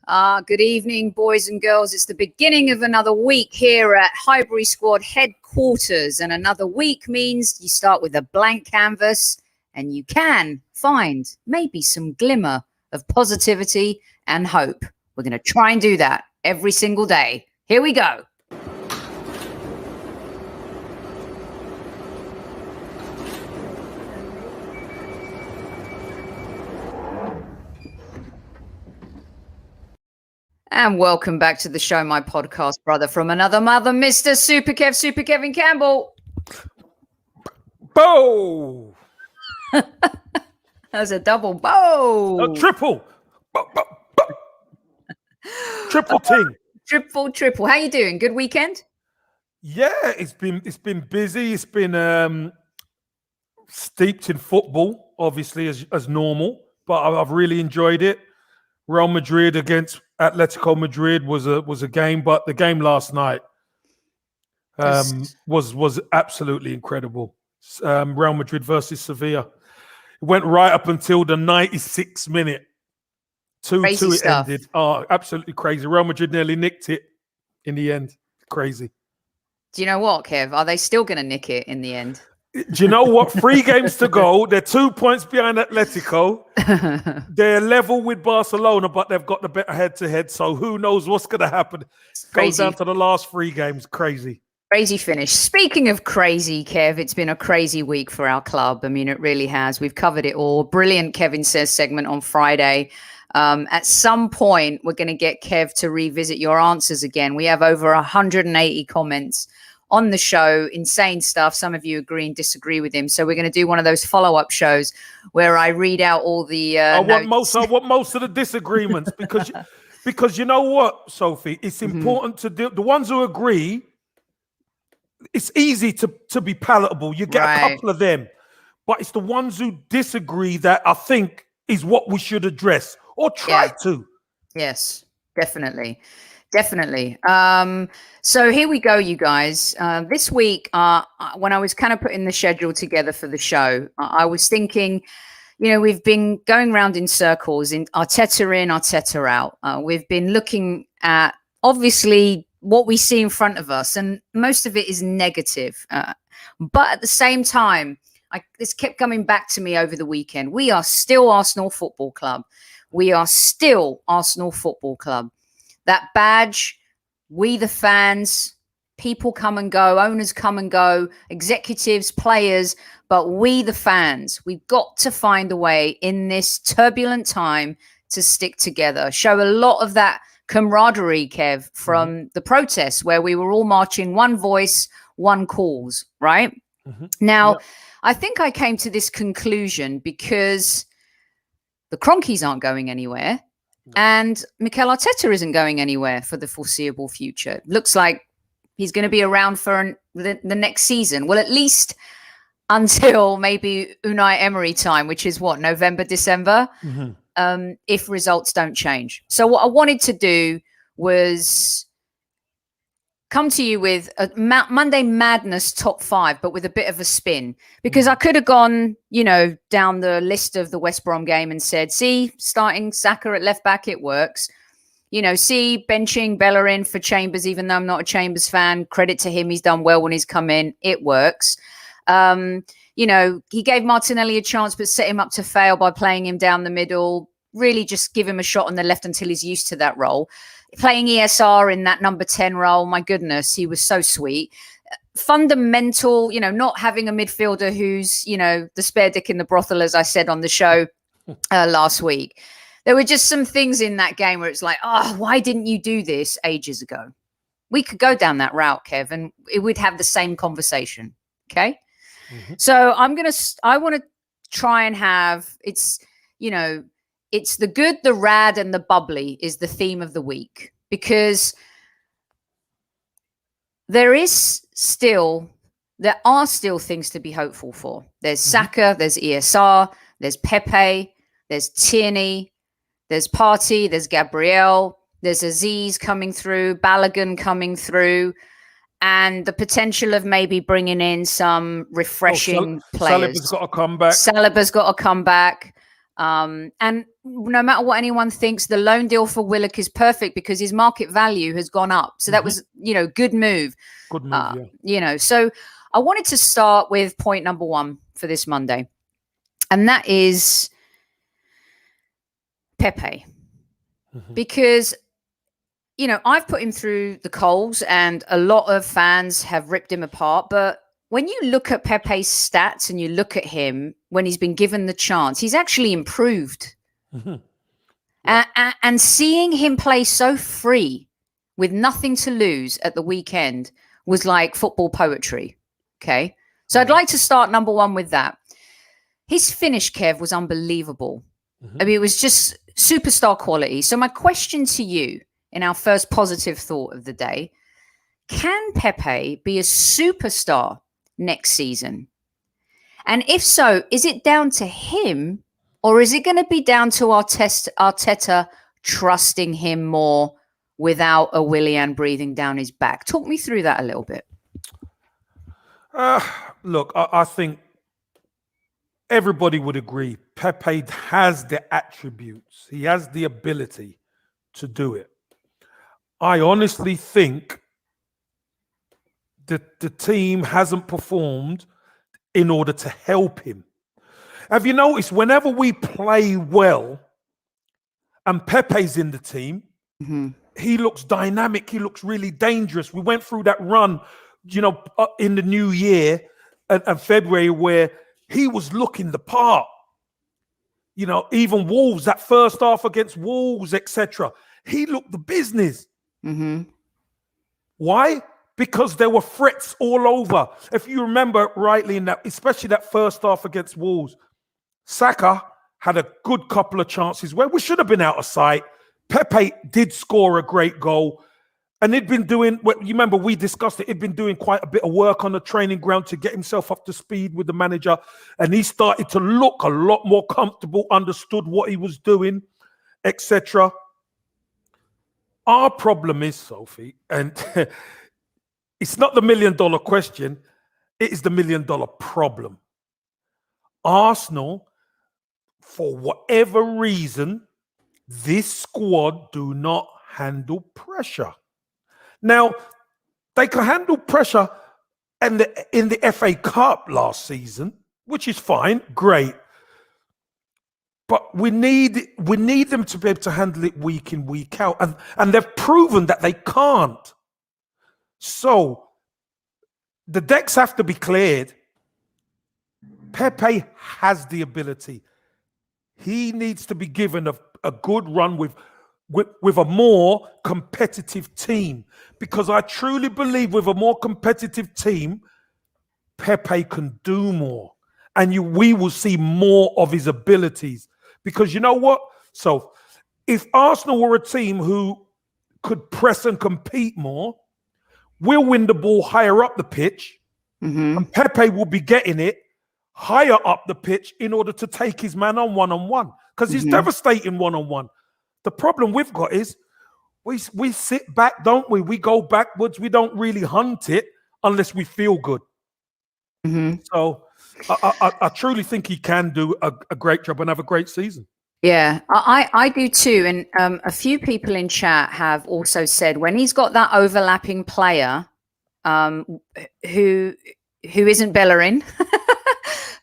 Good evening, boys and girls. It's the beginning of another week here at Highbury Squad headquarters. And another week means you start with a blank canvas and you can find maybe some glimmer of positivity and hope. We're going to try and do that every single day. Here we go. And welcome back to the show, my podcast brother from another mother, Mr. Super Kevin Campbell. Bow! That's a double bow. A triple. Bow, bow, bow. Triple ting. Triple. How you doing? Good weekend? Yeah, it's been busy. It's been steeped in football, obviously, as normal. But I've really enjoyed it. Real Madrid against Atletico Madrid was a game, but the game last night was absolutely incredible. Real Madrid versus Sevilla. It went right up until the 96th minute. 2-2 it ended. Oh, absolutely crazy. Real Madrid nearly nicked it in the end. Crazy. Do you know what, Kev? Are they still going to nick it in the end? Do you know what? 3 games to go. They're 2 points behind Atletico. They're level with Barcelona, but they've got the better head-to-head. So who knows what's going to happen? Goes down to the last 3 games. Crazy. Crazy finish. Speaking of crazy, Kev, it's been a crazy week for our club. I mean, it really has. We've covered it all. Brilliant Kevin Says segment on Friday. At some point, we're going to get Kev to revisit your answers again. We have over 180 comments on the show, insane stuff. Some of you agree and disagree with him. So we're going to do one of those follow-up shows where I read out all the I want most of the disagreements because you know what, Sophie? It's important to do the ones who agree. It's easy to be palatable. You get a couple of them, but it's the ones who disagree that I think is what we should address or try to. Yes, definitely. So here we go, you guys. This week, when I was kind of putting the schedule together for the show, I was thinking, we've been going around in circles, in Arteta out. We've been looking at, obviously, what we see in front of us, and most of it is negative. But at the same time, this kept coming back to me over the weekend. We are still Arsenal Football Club. That badge, we the fans, people come and go, owners come and go, executives, players, but we the fans, we've got to find a way in this turbulent time to stick together. Show a lot of that camaraderie, Kev, from the protests where we were all marching one voice, one cause, right? Now, I think I came to this conclusion because the Cronkies aren't going anywhere. And Mikel Arteta isn't going anywhere for the foreseeable future. Looks like he's going to be around for the next season. Well, at least until maybe Unai Emery time, which is what, November, December, if results don't change. So what I wanted to do was come to you with a Monday Madness top 5, but with a bit of a spin, because I could have gone, down the list of the West Brom game and said, see, starting Saka at left back, it works. See, benching Bellerin for Chambers, even though I'm not a Chambers fan, credit to him. He's done well when he's come in. It works. He gave Martinelli a chance, but set him up to fail by playing him down the middle. Really just give him a shot on the left until he's used to that role. Playing ESR in that number 10 role, my goodness, he was so sweet. Fundamental, not having a midfielder who's, the spare dick in the brothel, as I said on the show last week. There were just some things in that game where it's like, why didn't you do this ages ago? We could go down that route, Kev, and it would have the same conversation. Okay. So I want to try and have, it's the good, the rad, and the bubbly is the theme of the week, because there are still things to be hopeful for. There's Saka, there's ESR, there's Pepe, there's Tierney, there's Partey, there's Gabriel, there's Aziz coming through, Balogun coming through, and the potential of maybe bringing in some refreshing players. Saliba's got to come back. And no matter what anyone thinks, the loan deal for Willock is perfect because his market value has gone up. So that was, good move. Good move, yeah. So I wanted to start with point number 1 for this Monday. And that is Pepe. Because, I've put him through the coals and a lot of fans have ripped him apart. But when you look at Pepe's stats and you look at him when he's been given the chance, he's actually improved. And seeing him play so free with nothing to lose at the weekend was like football poetry. Okay. So I'd like to start number 1 with that. His finish, Kev, was unbelievable. I mean, it was just superstar quality. So my question to you in our first positive thought of the day, can Pepe be a superstar next season? And if so, is it down to him or is it going to be down to Arteta trusting him more without a Willian breathing down his back? Talk me through that a little bit. Look, I think everybody would agree Pepe has the attributes. He has the ability to do it. I honestly think that the team hasn't performed in order to help him. Have you noticed whenever we play well and Pepe's in the team, he looks dynamic. He looks really dangerous. We went through that run, in the new year and February where he was looking the part. Even Wolves, that first half against Wolves, etc. He looked the business. Why? Because there were threats all over. If you remember rightly in that, especially that first half against Wolves, Saka had a good couple of chances where we should have been out of sight. Pepe did score a great goal. And he'd been doing, you remember we discussed it, he'd been doing quite a bit of work on the training ground to get himself up to speed with the manager. And he started to look a lot more comfortable, understood what he was doing, etc. Our problem is, Sophie, and it's not the $1 million question, it is the $1 million problem. Arsenal, for whatever reason, this squad do not handle pressure. Now, they can handle pressure in the FA Cup last season, which is fine, great. But we need them to be able to handle it week in, week out. And they've proven that they can't. So the decks have to be cleared. Pepe has the ability. He needs to be given a good run with a more competitive team, because I truly believe with a more competitive team, Pepe can do more, and we will see more of his abilities. Because you know what? So if Arsenal were a team who could press and compete more, we'll win the ball higher up the pitch, and Pepe will be getting it higher up the pitch in order to take his man on one-on-one, because he's devastating one-on-one. The problem we've got is we sit back, don't we? We go backwards. We don't really hunt it unless we feel good. So I truly think he can do a great job and have a great season. Yeah, I do too. And a few people in chat have also said when he's got that overlapping player who isn't Bellerin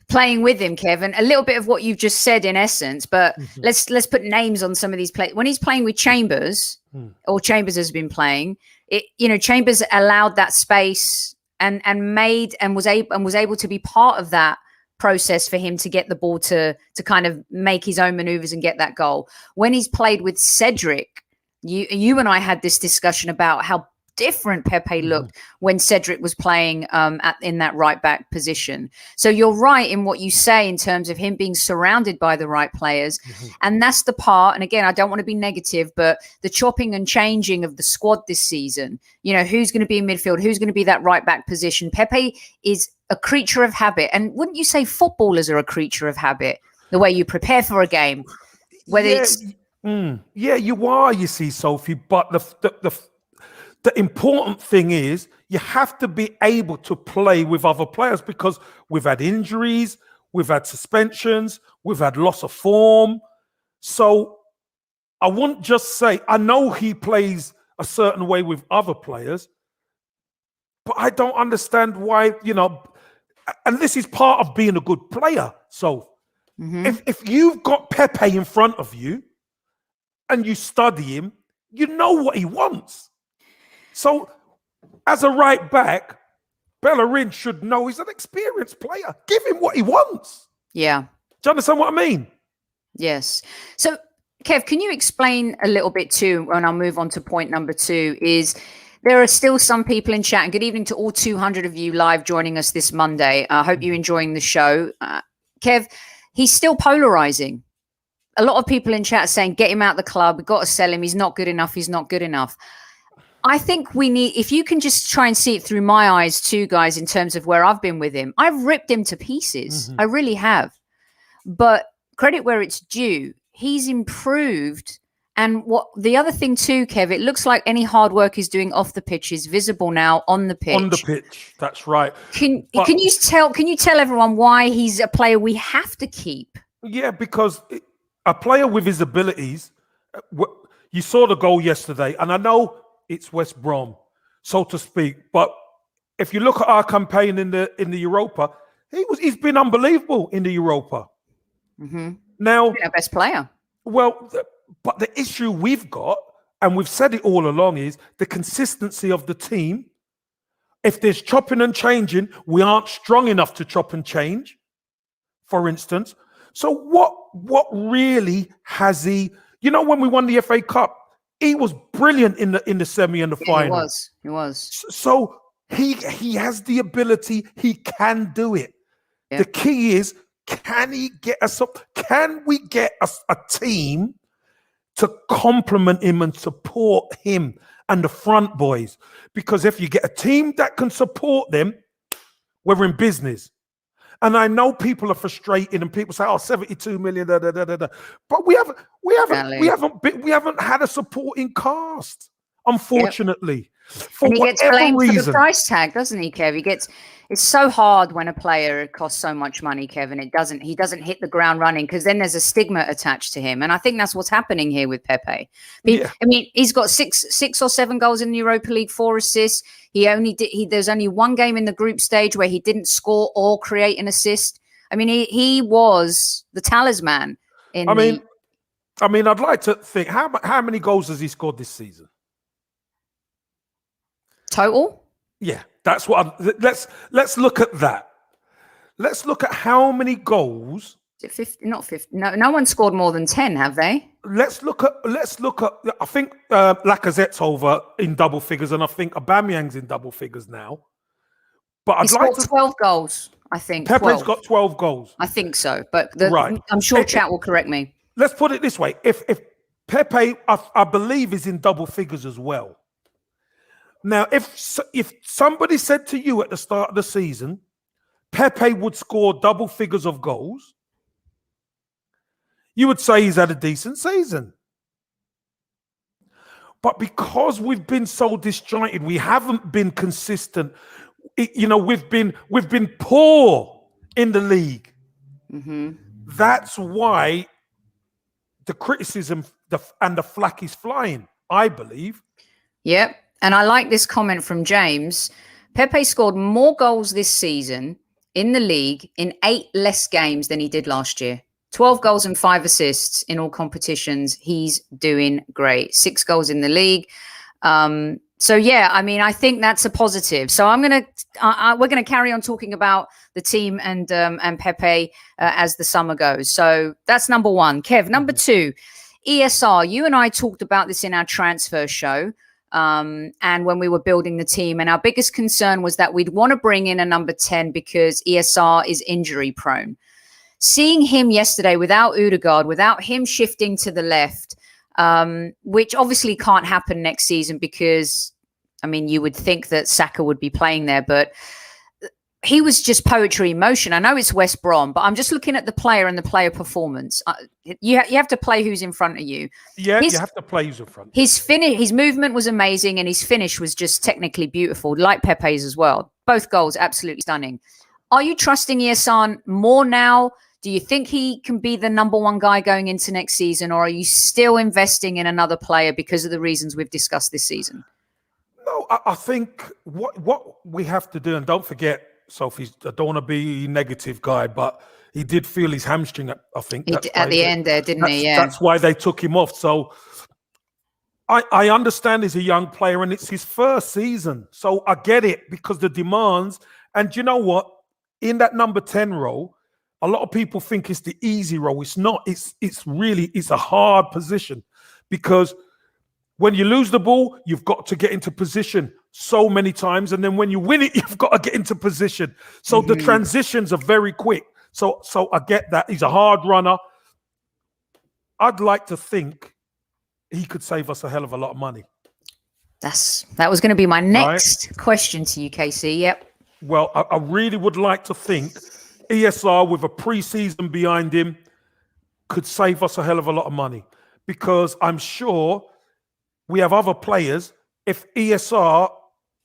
playing with him, Kevin, a little bit of what you've just said in essence, but let's put names on some of these players. When he's playing with Chambers, or Chambers has been playing, Chambers allowed that space and was able to be part of that process for him to get the ball to kind of make his own maneuvers and get that goal. When he's played with Cedric, you and I had this discussion about how different Pepe looked when Cedric was playing in that right back position. So you're right in what you say in terms of him being surrounded by the right players. And that's the part, and again, I don't want to be negative, but the chopping and changing of the squad this season, who's going to be in midfield, who's going to be that right back position. Pepe is a creature of habit. And wouldn't you say footballers are a creature of habit? The way you prepare for a game, whether it's... Yeah, you are, you see, Sophie, but the important thing is you have to be able to play with other players, because we've had injuries, we've had suspensions, we've had loss of form. So I wouldn't just say, I know he plays a certain way with other players, but I don't understand why, and this is part of being a good player. So if you've got Pepe in front of you and you study him, you know what he wants. So as a right back, Bellerin should know he's an experienced player. Give him what he wants. Yeah. Do you understand what I mean? Yes. So, Kev, can you explain a little bit too, and I'll move on to point number 2, is there are still some people in chat, and good evening to all 200 of you live joining us this Monday. I hope you're enjoying the show. Kev, he's still polarizing. A lot of people in chat saying, get him out of the club. We've got to sell him. He's not good enough. He's not good enough. I think we need, if you can just try and see it through my eyes too, guys, in terms of where I've been with him, I've ripped him to pieces. I really have. But credit where it's due, he's improved. And what the other thing too, Kev, it looks like any hard work he's doing off the pitch is visible now on the pitch. On the pitch, that's right. Can you tell everyone why he's a player we have to keep? Yeah, because a player with his abilities, you saw the goal yesterday, and I know it's West Brom, so to speak. But if you look at our campaign in the Europa, he's been unbelievable in the Europa. Now, our best player. Well, but the issue we've got, and we've said it all along, is the consistency of the team. If there's chopping and changing, we aren't strong enough to chop and change, for instance. So what really has he? When we won the FA Cup, he was brilliant in the semi and the final. He was. So he has the ability. He can do it. Yeah. The key is, can he get us up? Can we get a team to complement him and support him and the front boys? Because if you get a team that can support them, we're in business. And I know people are frustrated, and people say, "Oh, 72 million." Da, da, da, da, da. But we haven't had a supporting cast, unfortunately. Yep. And he gets blamed for the price tag, doesn't he, Kev? It's so hard when a player costs so much money, Kevin. He doesn't hit the ground running, because then there's a stigma attached to him. And I think that's what's happening here with Pepe. I mean, he's got six or 7 goals in the Europa League, 4 assists. There's only one game in the group stage where he didn't score or create an assist. I mean, he was the talisman. I mean, I'd like to think, how many goals has he scored this season? Total? Yeah, that's what. Let's look at that. Let's look at how many goals. Is it 50? Not 50. No one scored more than 10, have they? Let's look at. I think Lacazette's over in double figures, and I think Aubameyang's in double figures now. But I'd like to 12 goals. I think Pepe's got 12 goals. I think so, but I'm sure chat will correct me. Let's put it this way: if Pepe, I believe, is in double figures as well. Now, if somebody said to you at the start of the season, Pepe would score double figures of goals, you would say he's had a decent season. But because we've been so disjointed, we haven't been consistent. We've been poor in the league. That's why the criticism and the flack is flying, I believe. Yep. And I like this comment from James. Pepe scored more goals this season in the league in 8 less games than he did last year. 12 goals and 5 assists in all competitions. He's doing great. 6 goals in the league. So yeah, I mean, I think that's a positive. So we're gonna carry on talking about the team and Pepe as the summer goes. So that's number 1. Kev, number 2, ESR. You and I talked about this in our transfer show. And when we were building the team, and our biggest concern was that we'd want to bring in a number 10 because ESR is injury prone. Seeing him yesterday without Ødegaard, without him shifting to the left, which obviously can't happen next season because, I mean, you would think that Saka would be playing there, but he was just poetry in motion. I know it's West Brom, but I'm just looking at the player and the player performance. You have to play who's in front of you. Yeah, you have to play who's in front. His movement was amazing, and his finish was just technically beautiful, like Pepe's as well. Both goals absolutely stunning. Are you trusting Iason more now Do you think he can be the number one guy going into next season, or are you still investing in another player because of the reasons we've discussed this season? No, I think what we have to do, and don't forget, Sophie, I don't want to be a negative guy, but he did feel his hamstring, I think. At the end there, didn't he? Yeah. That's why they took him off. So I understand he's a young player and it's his first season. So I get it because the demands, and you know what? In that number 10 role, a lot of people think it's the easy role. It's not. It's a hard position because when you lose the ball, you've got to get into position so many times. And then when you win it, you've got to get into position. So the transitions are very quick. So I get that. He's a hard runner. I'd like to think he could save us a hell of a lot of money. That was going to be my next question to you, KC. Yep. Well, I really would like to think ESR with a pre-season behind him could save us a hell of a lot of money because I'm sure we have other players. If ESR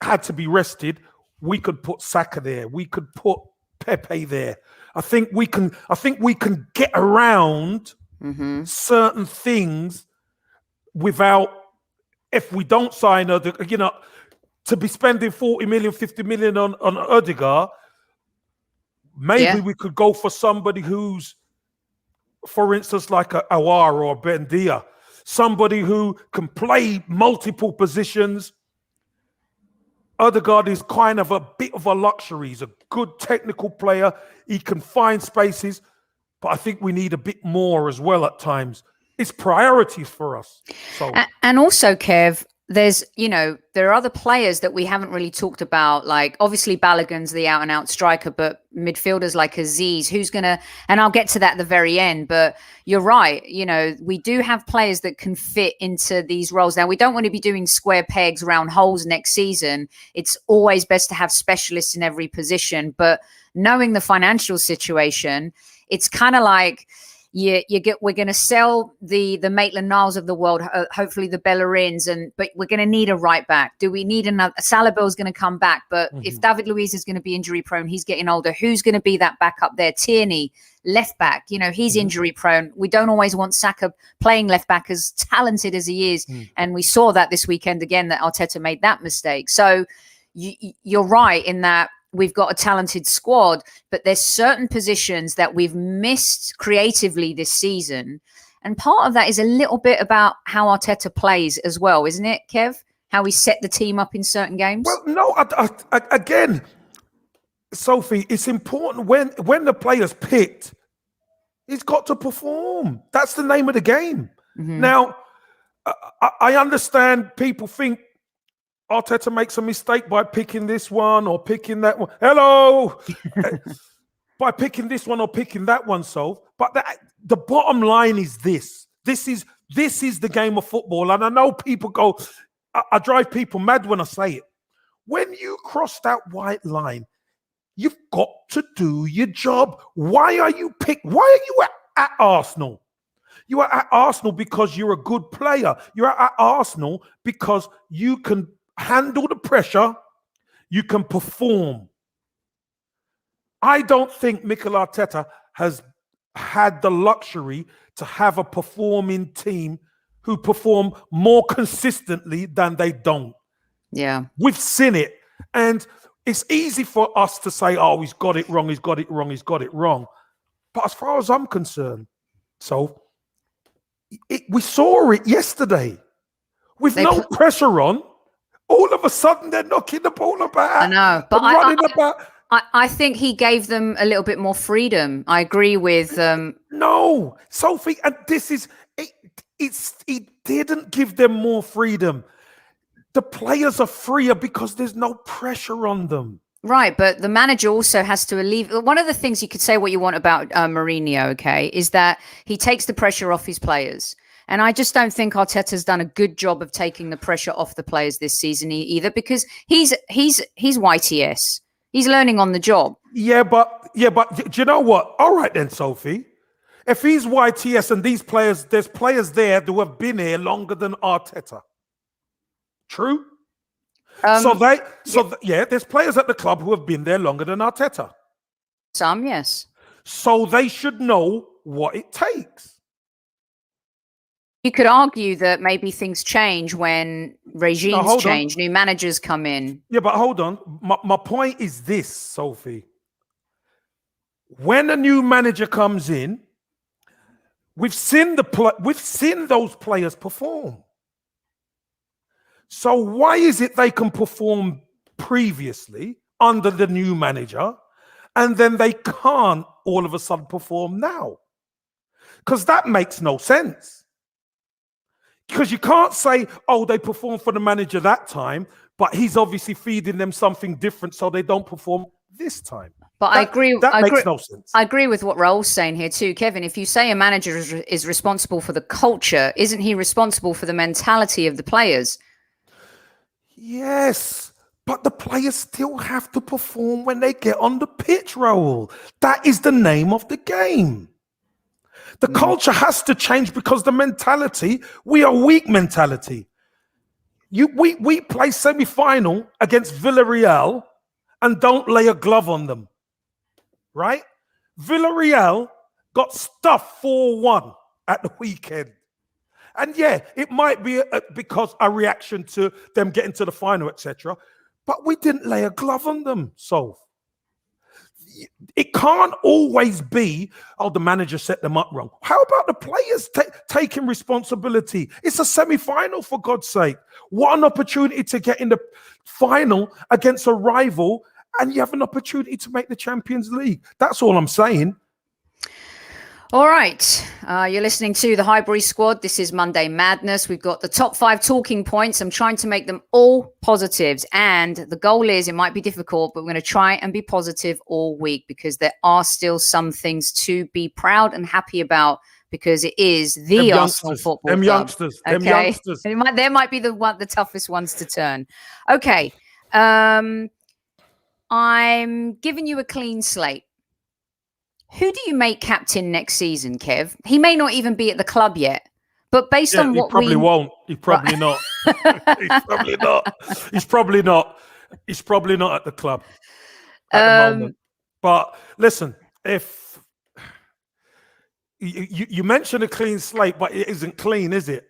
had to be rested, we could put Saka there. We could put Pepe there. I think we can get around certain things without, if we don't sign her, to be spending 40 million, 50 million on Odegaard, maybe we could go for somebody who's, for instance, like a Awar or a Bendia, somebody who can play multiple positions. Odegaard is kind of a bit of a luxury. He's a good technical player. He can find spaces, but I think we need a bit more as well at times. It's priorities for us. So, and also, Kev, there are other players that we haven't really talked about. Like obviously Balogun's the out and out striker, but midfielders like Aziz, and I'll get to that at the very end, but you're right. We do have players that can fit into these roles. Now we don't want to be doing square pegs, round holes next season. It's always best to have specialists in every position, but knowing the financial situation, it's kind of like, we're going to sell the Maitland-Niles of the world, hopefully the Bellerins, but we're going to need a right back. Do we need another? Salahbill's going to come back, but if David Luiz is going to be injury prone, he's getting older. Who's going to be that backup there? Tierney, left back, he's injury prone. We don't always want Saka playing left back, as talented as he is. And we saw that this weekend again, that Arteta made that mistake. So you're right in that we've got a talented squad, but there's certain positions that we've missed creatively this season. And part of that is a little bit about how Arteta plays as well, isn't it, Kev? How we set the team up in certain games? Well, no, again, Sophie, it's important when the player's picked, he's got to perform. That's the name of the game. Now, I understand people think Arteta makes a mistake by picking this one or picking that one. Hello! By picking this one or picking that one, but the bottom line is this. This is the game of football. And I know people go, I drive people mad when I say it. When you cross that white line, you've got to do your job. Why are you at Arsenal? You are at Arsenal because you're a good player. You're at Arsenal because you can handle the pressure, you can perform. I don't think Mikel Arteta has had the luxury to have a performing team who perform more consistently than they don't. Yeah. We've seen it. And it's easy for us to say, oh, he's got it wrong, he's got it wrong, he's got it wrong. But as far as I'm concerned, we saw it yesterday. With no pressure on, all of a sudden, they're knocking the ball about. I know, but I think he gave them a little bit more freedom. I agree with. No, Sophie, and this is he didn't give them more freedom. The players are freer because there's no pressure on them. Right, but the manager also has to alleviate. One of the things you could say what you want about Mourinho, okay, is that he takes the pressure off his players. And I just don't think Arteta's done a good job of taking the pressure off the players this season either, because he's YTS. He's learning on the job. Yeah, but do you know what? All right then, Sophie. If he's YTS and there's players there who have been here longer than Arteta. True? There's players at the club who have been there longer than Arteta. Some, yes. So they should know what it takes. You could argue that maybe things change when regimes change, new managers come in. Yeah, but hold on. My point is this, Sophie. When a new manager comes in, we've seen those players perform. So why is it they can perform previously under the new manager, and then they can't all of a sudden perform now? Because that makes no sense. Because you can't say, oh, they performed for the manager that time, but he's obviously feeding them something different so they don't perform this time. But I agree. That makes no sense. I agree with what Raul's saying here too, Kevin. If you say a manager is responsible for the culture, isn't he responsible for the mentality of the players? Yes, but the players still have to perform when they get on the pitch, Raul. That is the name of the game. The culture has to change because the mentality, we are weak mentality. We play semi-final against Villarreal and don't lay a glove on them, right? Villarreal got stuffed 4-1 at the weekend. And yeah, it might be because a reaction to them getting to the final, etc. But we didn't lay a glove on them, so it can't always be, oh, the manager set them up wrong. How about the players taking responsibility? It's a semi-final, for God's sake. What an opportunity to get in the final against a rival, and you have an opportunity to make the Champions League. That's all I'm saying. All right. You're listening to the Highbury Squad. This is Monday Madness. We've got the top 5 talking points. I'm trying to make them all positives. And the goal is, it might be difficult, but we're going to try and be positive all week because there are still some things to be proud and happy about because it is the Arsenal Football Club. Youngsters. Okay? Them youngsters. There might be the toughest ones to turn. Okay. I'm giving you a clean slate. Who do you make captain next season, Kev? He may not even be at the club yet, but based on what he probably won't. He probably not. He's probably not. He's probably not. He's probably not at the club at the moment. But listen, if you mentioned a clean slate, but it isn't clean, is it?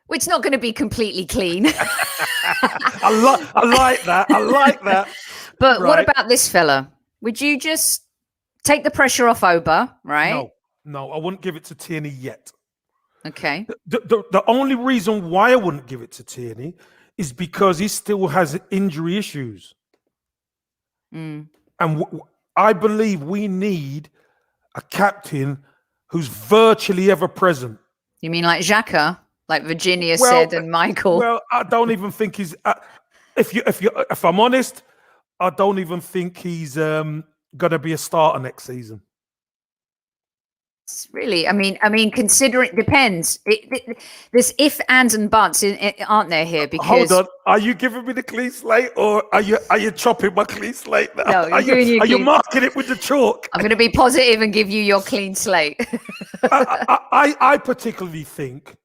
Well, it's not going to be completely clean. I like that. I like that. But what about this fella? Would you just take the pressure off Oba, right? No, I wouldn't give it to Tierney yet. Okay. The only reason why I wouldn't give it to Tierney is because he still has injury issues. And I believe we need a captain who's virtually ever present. You mean like Xhaka, like Virginia said, and Michael? Well, I don't even think he's. If I'm honest, I don't even think he's gonna be a starter next season. Really, I mean, consider it depends. There's if, ands, and buts, aren't there here? Because hold on, are you giving me the clean slate, or are you chopping my clean slate now? No, are you marking it with the chalk? I'm going to be positive and give you your clean slate. I particularly think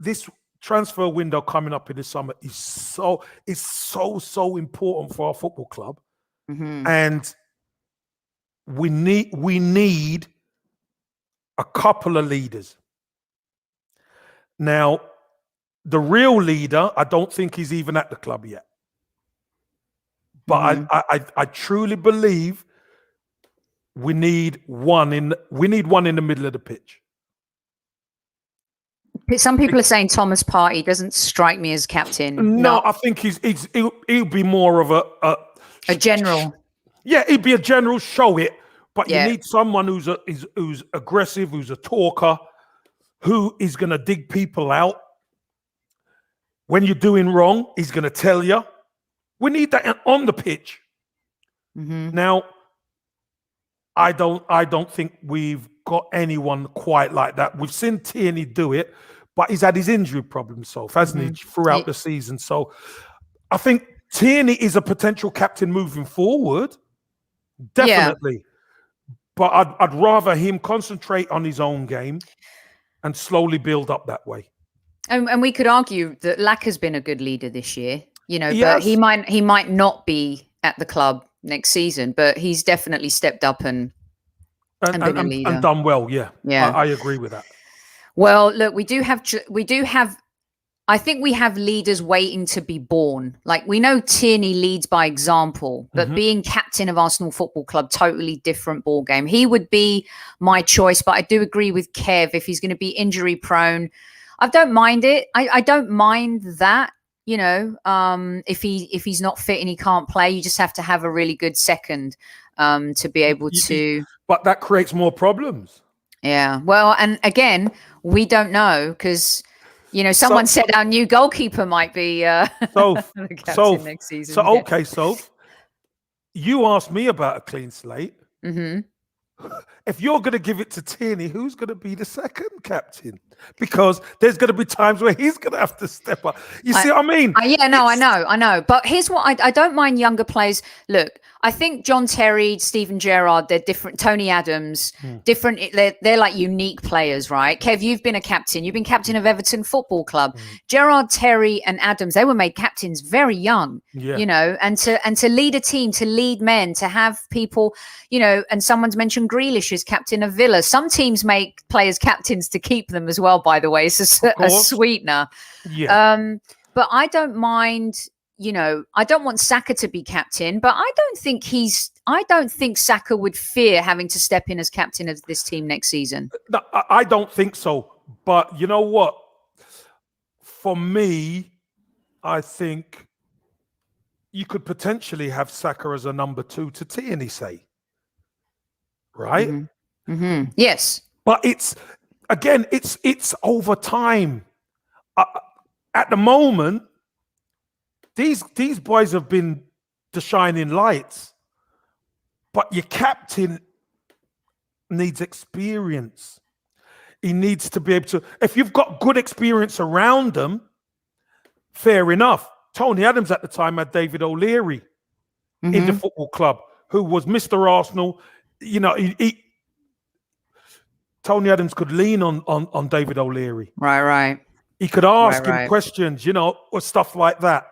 this transfer window coming up in the summer is so important for our football club. And we need a couple of leaders. Now, the real leader, I don't think he's even at the club yet. But I truly believe we need one in the middle of the pitch. Some people are saying Thomas Partey doesn't strike me as captain. No, I think he'll be more of a general. Yeah, he'd be a general, show it, but you need someone who's aggressive, who's a talker, who is going to dig people out. When you're doing wrong, he's going to tell you. We need that on the pitch. Now, I don't think we've got anyone quite like that. We've seen Tierney do it, but he's had his injury problems, hasn't he, throughout the season. So I think Tierney is a potential captain moving forward. Definitely. But I'd rather him concentrate on his own game and slowly build up that way. And we could argue that Lack has been a good leader this year, but he might not be at the club next season, but he's definitely stepped up and been a leader. And done well. Yeah. I agree with that. Well, look, we do have, I think we have leaders waiting to be born. Like, we know Tierney leads by example, but being captain of Arsenal Football Club, totally different ball game. He would be my choice, but I do agree with Kev. If he's going to be injury prone, I don't mind it. I don't mind that. You know, if he's not fit and he can't play, you just have to have a really good second to be able to. But that creates more problems. Yeah. Well, and again, we don't know because. You know, someone said our new goalkeeper might be the captain next season. So, okay, Soph, you asked me about a clean slate. If you're going to give it to Tierney, who's going to be the second captain? Because there's going to be times where he's going to have to step up. You see what I mean? Yeah, no, I know. But here's what I don't mind younger players. Look, I think John Terry, Steven Gerrard, they're different. Tony Adams, different. They're like unique players, right? Kev, you've been a captain. You've been captain of Everton Football Club. Gerrard, Terry, and Adams, they were made captains very young. Yeah. You know, and to lead a team, to lead men, to have people, you know. And someone's mentioned Grealish as captain of Villa. Some teams make players captains to keep them as well. By the way, it's a sweetener. Yeah. But I don't mind. You know, I don't want Saka to be captain, but I don't think Saka would fear having to step in as captain of this team next season. No, I don't think so. But you know what? For me, I think you could potentially have Saka as a number 2 to Tierney, say. Right? Yes. But it's over time. At the moment, these boys have been the shining lights, but your captain needs experience. He needs to be able to, if you've got good experience around them, fair enough. Tony Adams at the time had David O'Leary in the football club, who was Mr. Arsenal. You know, Tony Adams could lean on David O'Leary. Right. He could ask him questions, you know, or stuff like that.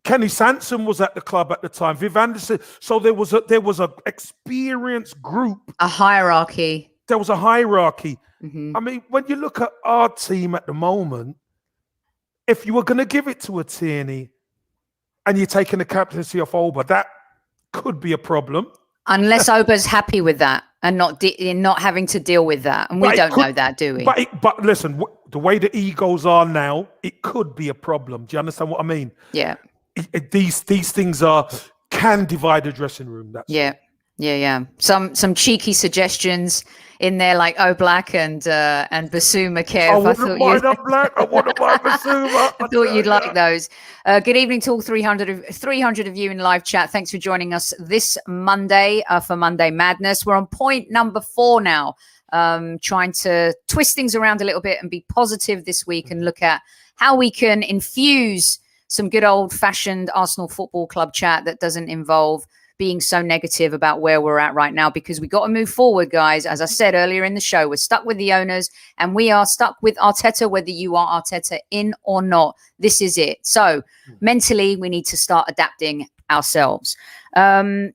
Kenny Sansom was at the club at the time. Viv Anderson. So there was a experienced group. A hierarchy. There was a hierarchy. I mean, when you look at our team at the moment, if you were going to give it to a Tierney and you're taking the captaincy off Oba, that could be a problem. Unless Oba's happy with that and not having to deal with that. And we don't know that, do we? But listen, the way the egos are now, it could be a problem. Do you understand what I mean? Yeah. These things can divide a dressing room. That's Yeah. Some cheeky suggestions in there, like Black and Basuma, Kev. I wouldn't mind Black. I wouldn't mind Basuma. I thought you'd like those. Good evening to all 300 of you in live chat. Thanks for joining us this Monday for Monday Madness. We're on point number 4 now, trying to twist things around a little bit and be positive this week and look at how we can infuse some good old-fashioned Arsenal Football Club chat that doesn't involve being so negative about where we're at right now, because we got to move forward, guys. As I said earlier in the show, we're stuck with the owners and we are stuck with Arteta, whether you are Arteta in or not. This is it. So mentally, we need to start adapting ourselves. 4.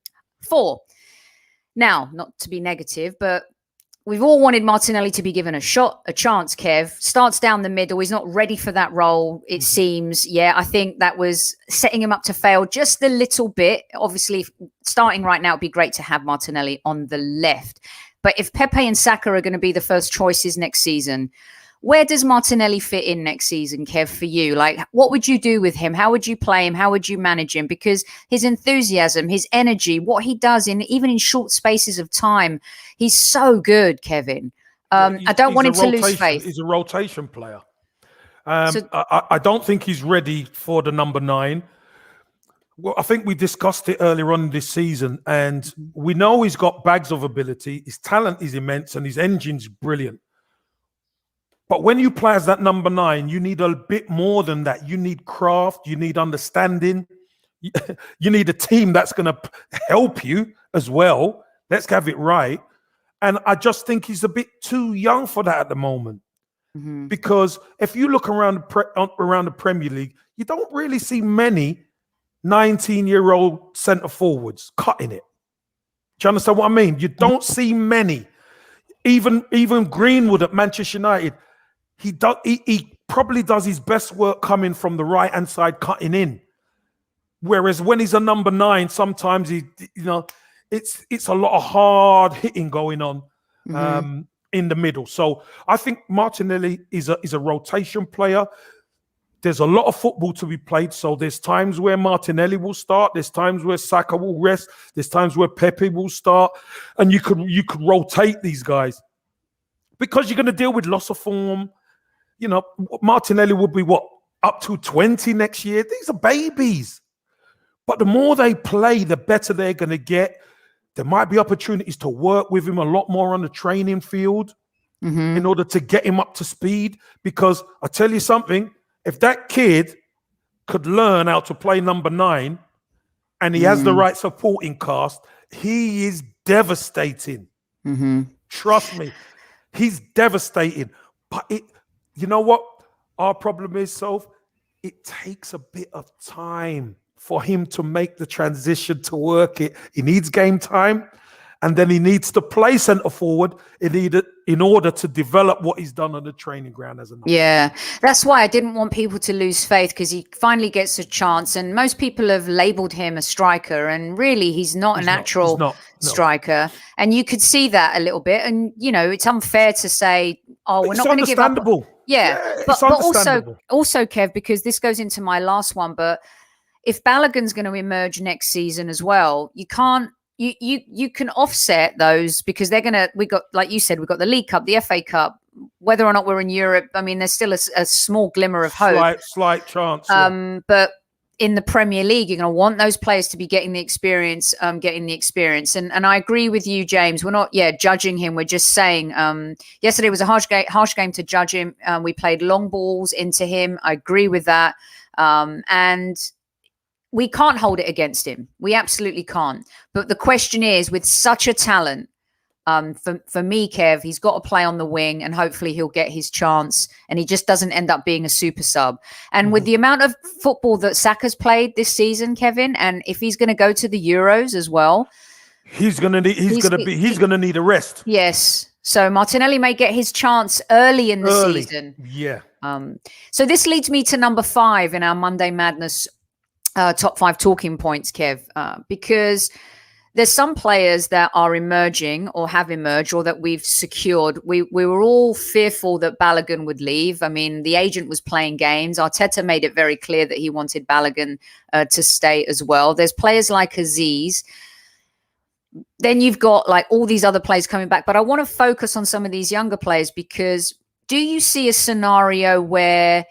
Now, not to be negative, but we've all wanted Martinelli to be given a chance, Kev. Starts down the middle. He's not ready for that role, it seems. Yeah, I think that was setting him up to fail just a little bit. Obviously, starting right now, it'd be great to have Martinelli on the left. But if Pepe and Saka are going to be the first choices next season, where does Martinelli fit in next season, Kev, for you? Like, what would you do with him? How would you play him? How would you manage him? Because his enthusiasm, his energy, what he does even in short spaces of time, he's so good, Kevin. I don't want him to lose faith. He's a rotation player. I don't think he's ready for the number 9. Well, I think we discussed it earlier on this season, and we know he's got bags of ability. His talent is immense, and his engine's brilliant. But when you play as that number 9, you need a bit more than that. You need craft. You need understanding. You need a team that's going to help you as well. Let's have it right. And I just think he's a bit too young for that at the moment. Because if you look around the Premier League, you don't really see many 19-year-old centre forwards cutting it. Do you understand what I mean? You don't see many. Even Greenwood at Manchester United, he probably does his best work coming from the right-hand side, cutting in. Whereas when he's a number 9, sometimes it's a lot of hard hitting going on in the middle. So I think Martinelli is a rotation player. There's a lot of football to be played. So there's times where Martinelli will start. There's times where Saka will rest. There's times where Pepe will start. And you could rotate these guys. Because you're going to deal with loss of form. Martinelli will be up to 20 next year. These are babies. But the more they play, the better they're going to get. There might be opportunities to work with him a lot more on the training field in order to get him up to speed. Because I tell you something, if that kid could learn how to play number 9 and he has the right supporting cast, he is devastating. Trust me, he's devastating. But you know what our problem is, Soph? It takes a bit of time for him to make the transition to work it. He needs game time, and then he needs to play centre forward in order to develop what he's done on the training ground as a number. Yeah, that's why I didn't want people to lose faith, because he finally gets a chance, and most people have labelled him a striker, and really he's not a natural striker. And you could see that a little bit, and it's unfair to say, we're not going to give up. Yeah, but also, Kev, because this goes into my last one, but if Balogun's going to emerge next season as well, you can't. You can offset those, because we got, like you said, we've got the League Cup, the FA Cup. Whether or not we're in Europe, I mean, there's still a small glimmer of hope. Slight chance. But in the Premier League, you're going to want those players to be getting the experience. And I agree with you, James. We're not judging him. We're just saying yesterday was a harsh game to judge him. We played long balls into him. I agree with that. And we can't hold it against him. We absolutely can't. But the question is, with such a talent, for me, Kev, he's got to play on the wing, and hopefully he'll get his chance, and he just doesn't end up being a super sub. And with the amount of football that Saka's played this season, Kevin, and if he's going to go to the Euros as well, he's going to need a rest. Yes. So Martinelli may get his chance early in the season. Yeah. So this leads me to number 5 in our Monday Madness top 5 talking points, Kev, because there's some players that are emerging or have emerged or that we've secured. We were all fearful that Balogun would leave. I mean, the agent was playing games. Arteta made it very clear that he wanted Balogun to stay as well. There's players like Aziz. Then you've got like all these other players coming back. But I want to focus on some of these younger players, because do you see a scenario where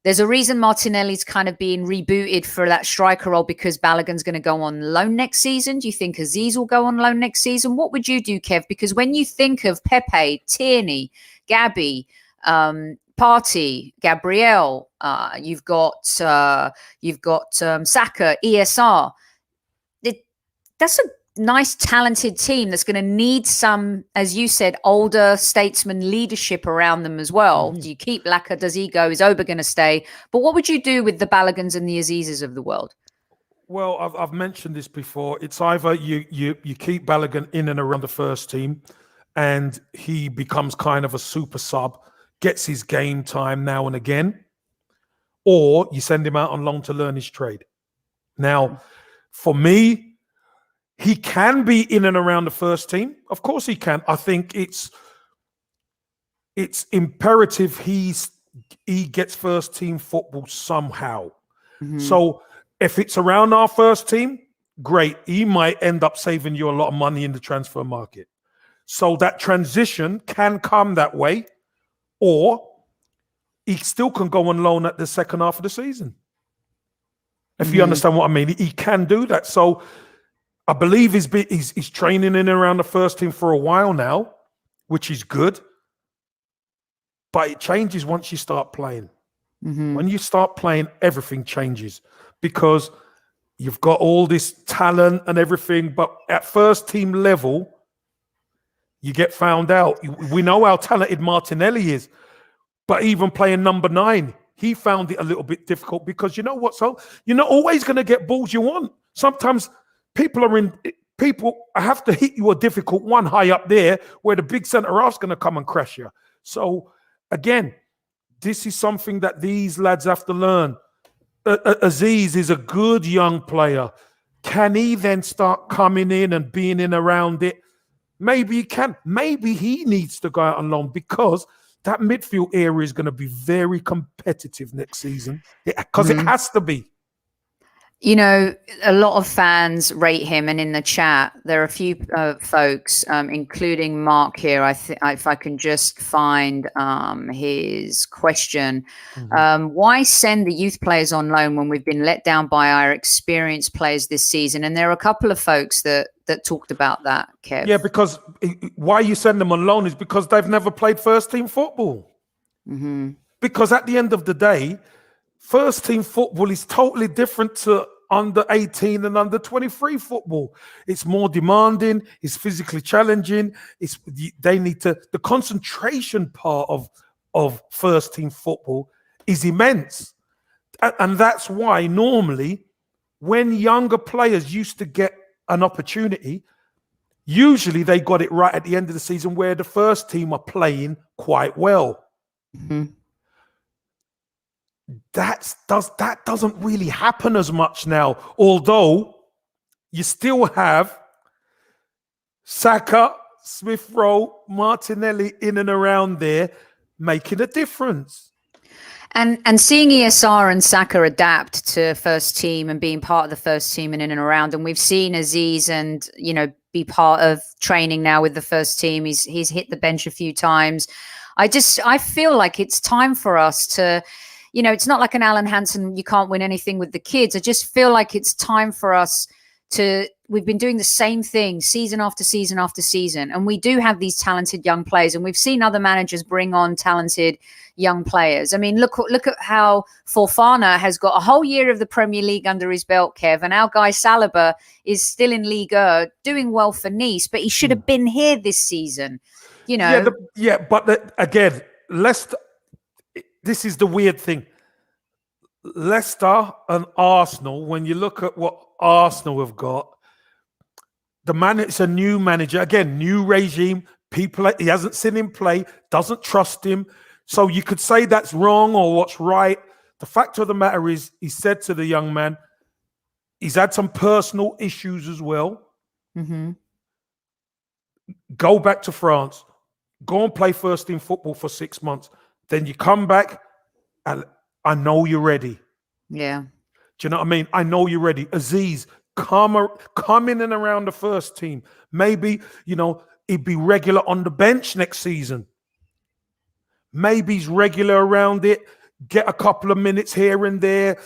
there's a reason Martinelli's kind of being rebooted for that striker role, because Balogun's going to go on loan next season? Do you think Aziz will go on loan next season? What would you do, Kev? Because when you think of Pepe, Tierney, Gabby, Partey, Gabriel, you've got Saka, ESR. That's a nice, talented team that's going to need some, as you said, older statesman leadership around them as well. Do you keep Laka? Does he go? Is Oba going to stay? But what would you do with the Baloguns and the Azizes of the world? Well, I've mentioned this before. It's either you keep Balogun in and around the first team, and he becomes kind of a super sub, gets his game time now and again, or you send him out on loan to learn his trade. Now, for me, he can be in and around the first team. Of course he can. I think it's imperative he gets first team football somehow. So if it's around our first team, great. He might end up saving you a lot of money in the transfer market. So that transition can come that way, or he still can go on loan at the second half of the season. If you understand what I mean, he can do that. So I believe he's training in and around the first team for a while now, which is good. But it changes once you start playing. When you start playing, everything changes, because you've got all this talent and everything. But at first team level, you get found out. We know how talented Martinelli is, but even playing number 9, he found it a little bit difficult because you know what? So you're not always going to get balls you want. Sometimes people have to hit you a difficult one high up there where the big centre half's going to come and crash you. So again, this is something that these lads have to learn. Aziz is a good young player. Can he then start coming in and being in around it? Maybe he can. Maybe he needs to go out on loan because that midfield area is going to be very competitive next season because it has to be. You know, a lot of fans rate him, and in the chat, there are a few folks, including Mark here. If I can just find his question. Why send the youth players on loan when we've been let down by our experienced players this season? And there are a couple of folks that talked about that, Kev. Yeah, because why you send them on loan is because they've never played first team football. Because at the end of the day, first team football is totally different to under 18 and under 23 football. It's more demanding. It's physically challenging. The concentration part of first team football is immense. And that's why normally when younger players used to get an opportunity, usually they got it right at the end of the season where the first team are playing quite well. That doesn't really happen as much now, although you still have Saka, Smith Rowe, Martinelli in and around there making a difference. And seeing ESR and Saka adapt to first team and being part of the first team and in and around, and we've seen Aziz and be part of training now with the first team. He's hit the bench a few times. I feel like it's time for us to. It's not like an Alan Hansen, you can't win anything with the kids. I just feel like it's time for us we've been doing the same thing season after season after season. And we do have these talented young players, and we've seen other managers bring on talented young players. I mean, look at how Fofana has got a whole year of the Premier League under his belt, Kev, and our guy Saliba is still in Liga doing well for Nice, but he should have been here this season, But again, Leicester. This is the weird thing. Leicester and Arsenal, when you look at what Arsenal have got, it's a new manager. Again, new regime. People he hasn't seen him play, doesn't trust him. So you could say that's wrong or what's right. The fact of the matter is, he said to the young man, he's had some personal issues as well. Go back to France. Go and play first team football for 6 months. Then you come back and I know you're ready. Yeah. Do you know what I mean? I know you're ready. Aziz, come in and around the first team. Maybe, he'd be regular on the bench next season. Maybe he's regular around it. Get a couple of minutes here and there.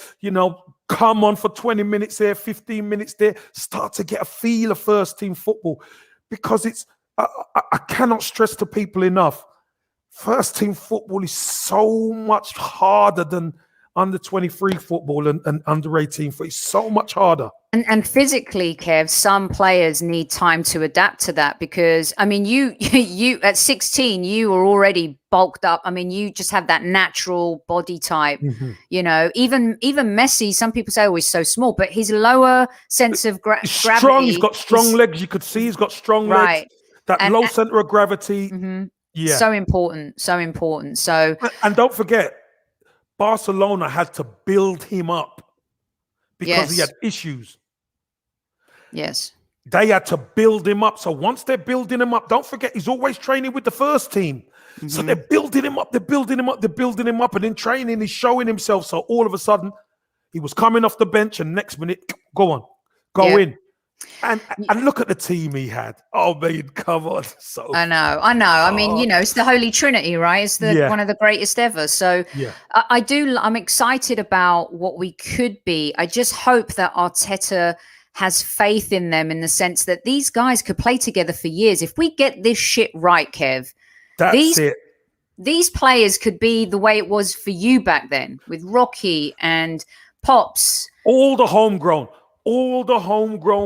Come on for 20 minutes there, 15 minutes there. Start to get a feel of first team football. Because I cannot stress to people enough. First team football is so much harder than under 23 football and under 18 football. It's so much harder. And physically, Kev, some players need time to adapt to that because, I mean, you at 16, you were already bulked up. I mean, you just have that natural body type, even Messi, some people say, he's so small, but his lower sense of gravity. Strong, he's got strong legs. You could see he's got strong legs. That low center of gravity. Yeah. So important. So, and don't forget, Barcelona had to build him up because he had issues. Yes. They had to build him up. So once they're building him up, don't forget, he's always training with the first team. So they're building him up, and in training, he's showing himself. So all of a sudden, he was coming off the bench, and next minute, go in. And look at the team he had. Oh, man, come on. So I know. I mean, it's the Holy Trinity, right? It's one of the greatest ever. So I'm excited about what we could be. I just hope that Arteta has faith in them in the sense that these guys could play together for years. If we get this shit right, Kev, these players could be the way it was for you back then with Rocky and Pops. All the homegrown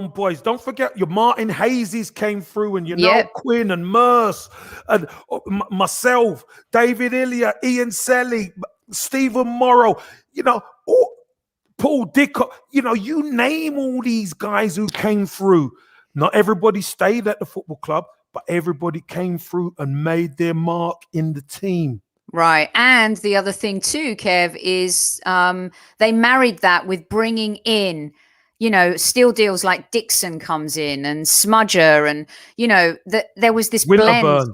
boys. Don't forget your Martin Hayes came through, and Quinn and Merce and myself, David Ilya, Ian Selly. Stephen Morrow, Paul Dickott, you name all these guys who came through. Not everybody stayed at the football club, but everybody came through and made their mark in the team. Right. And the other thing too, Kev, is they married that with bringing in, steel deals like Dixon comes in and Smudger and, there was this blend. Winterburn.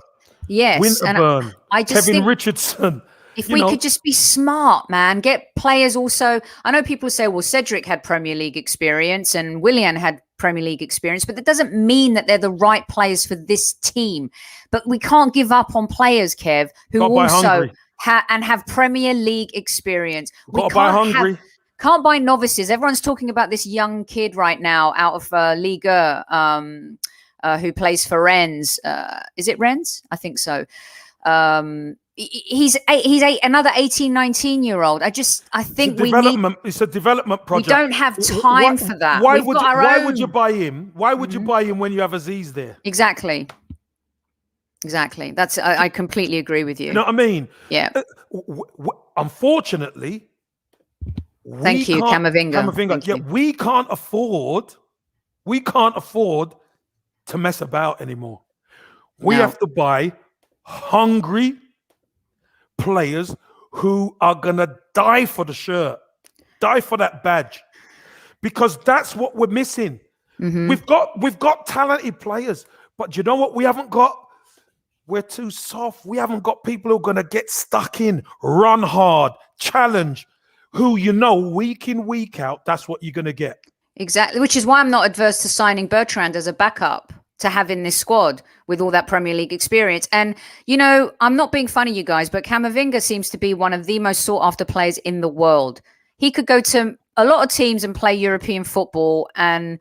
Yes. Winterburn. And I just Kevin think Richardson. if we could just be smart, man, get players also. I know people say, well, Cedric had Premier League experience and Willian had Premier League experience, but that doesn't mean that they're the right players for this team. But we can't give up on players, Kev, who also have Premier League experience. We can't buy novices. Everyone's talking about this young kid right now out of Liga who plays for Rennes. Is it Rennes? I think so. He's another 18, 19-year-old. I think it's a development project. We don't have time for that. Why would you buy him? Why would you buy him when you have Aziz there? Exactly. That's I completely agree with you. You know what I mean? Yeah. Unfortunately, thank you, Camavinga. Yeah, we can't afford to mess about anymore. We have to buy hungry players who are gonna die for the shirt, die for that badge, because that's what we're missing. We've got talented players, but you know what we haven't got? We're too soft. We haven't got people who are gonna get stuck in, run hard, challenge, who week in, week out, that's what you're gonna get. Exactly, which is why I'm not adverse to signing Bertrand as a backup to have in this squad with all that Premier League experience. And, I'm not being funny, you guys, but Camavinga seems to be one of the most sought after players in the world. He could go to a lot of teams and play European football. And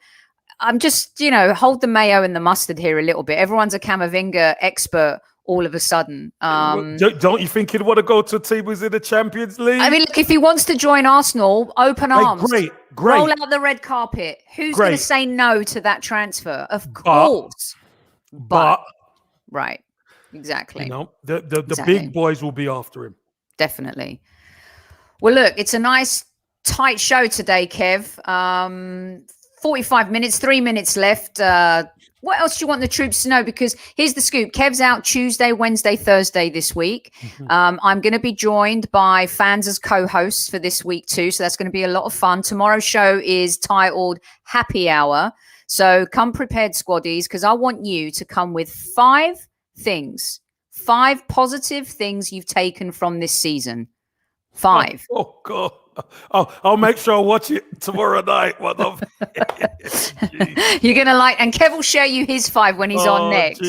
I'm just, hold the mayo and the mustard here a little bit. Everyone's a Camavinga expert all of a sudden. Don't you think he'd want to go to a team who's in the Champions League? I mean, look, if he wants to join Arsenal, open arms. Great. Roll out the red carpet. Who's going to say no to that transfer? Of course. But right. Exactly. The big boys will be after him. Definitely. Well, look, it's a nice tight show today, Kev. 45 minutes, 3 minutes left. What else do you want the troops to know? Because here's the scoop. Kev's out Tuesday, Wednesday, Thursday this week. I'm going to be joined by fans as co-hosts for this week too. So that's going to be a lot of fun. Tomorrow's show is titled Happy Hour. So come prepared, squaddies, because I want you to come with 5 positive things you've taken from this season. 5. Oh God. I'll make sure I watch it tomorrow night. You're gonna like, and Kev will share you his 5 when he's on next.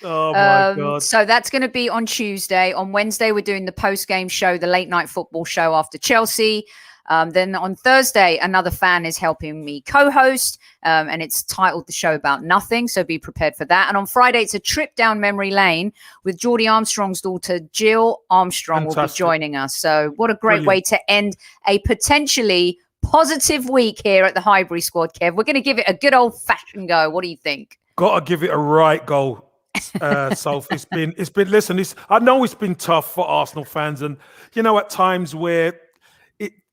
Oh my God. So that's going to be on Tuesday. On Wednesday, we're doing the post-game show, the late night football show after Chelsea. Then on Thursday, another fan is helping me co-host, and it's titled The Show About Nothing, so be prepared for that. And on Friday, it's a trip down memory lane with Geordie Armstrong's daughter, Jill Armstrong. Fantastic. Will be joining us. So what a great way to end a potentially positive week here at the Highbury squad, Kev. We're going to give it a good old-fashioned go. What do you think? Got to give it a right go. Sophie, it's been listen, I know it's been tough for Arsenal fans, and at times where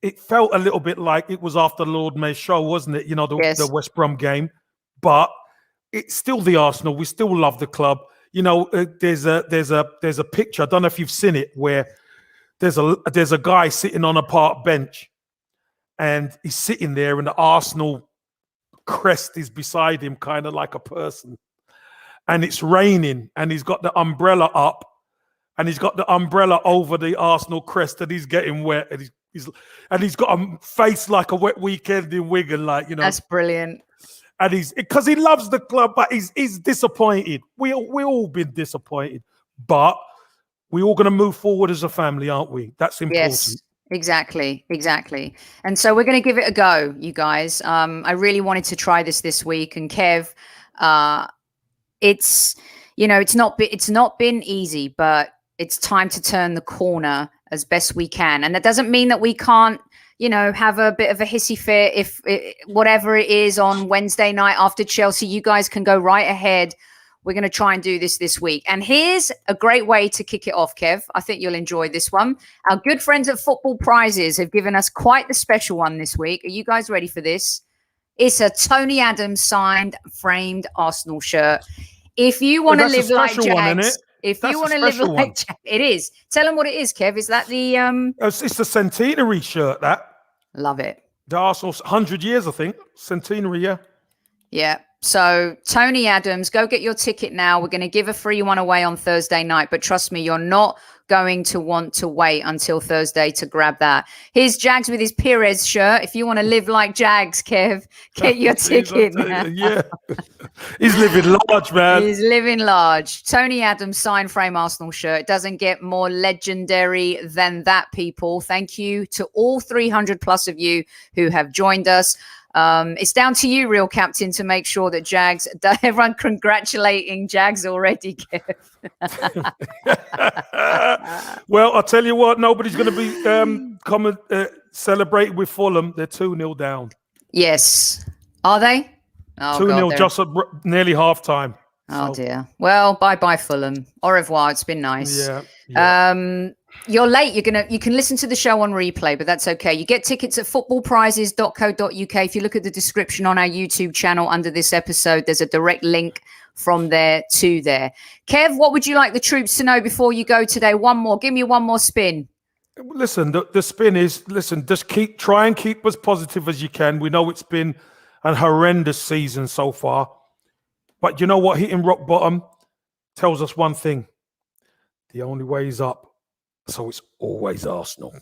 it felt a little bit like it was after Lord Mayor's show, wasn't it? The West Brom game, but it's still the Arsenal. We still love the club. There's a picture. I don't know if you've seen it, where there's a guy sitting on a park bench, and he's sitting there, and the Arsenal crest is beside him, kind of like a person. And it's raining, and he's got the umbrella up, and he's got the umbrella over the Arsenal crest, and he's getting wet, and he's got a face like a wet weekend in Wigan, That's brilliant. And because he loves the club, but he's disappointed. We all been disappointed, but we're all going to move forward as a family, aren't we? That's important. Yes, exactly. And so we're going to give it a go, you guys. I really wanted to try this week, and Kev, it's not been easy, but it's time to turn the corner as best we can. And that doesn't mean that we can't, have a bit of a hissy fit whatever it is on Wednesday night after Chelsea. You guys can go right ahead We're going to try and do this week. And here's a great way to kick it off, Kev. I think you'll enjoy this one. Our good friends at Football Prizes have given us quite the special one this week. Are you guys ready for this? It's a Tony Adams signed, framed Arsenal shirt. If you want to live like Jags, if you want to live like Jags, it is. Tell them what it is, Kev. Is that the... It's the centenary shirt, that. Love it. The Arsenal's 100 years, I think. Centenary, yeah. Yeah. So Tony Adams, go get your ticket now. We're going to give a free one away on Thursday night. But trust me, you're not going to want to wait until Thursday to grab that. Here's Jags with his Perez shirt. If you want to live like Jags, Kev, get your ticket now. Yeah. He's living large, man. He's living large. Tony Adams sign frame Arsenal shirt. It doesn't get more legendary than that, people. Thank you to all 300 plus of you who have joined us. It's down to you, real captain, to make sure that Jags, everyone congratulating Jags already, Kev. Well, I'll tell you what, nobody's going to be celebrating with Fulham. They're 2-0 down. Yes. Are they? Oh, 2-0, just at nearly half time. Oh, dear. Well, bye-bye, Fulham. Au revoir. It's been nice. Yeah. You're late. You can listen to the show on replay, but that's okay. You get tickets at footballprizes.co.uk. If you look at the description on our YouTube channel under this episode, there's a direct link from there to there. Kev, what would you like the troops to know before you go today? One more. Give me one more spin. Listen, the spin is, just try and keep as positive as you can. We know it's been an horrendous season so far. But you know what? Hitting rock bottom tells us one thing. The only way is up. So it's always Arsenal.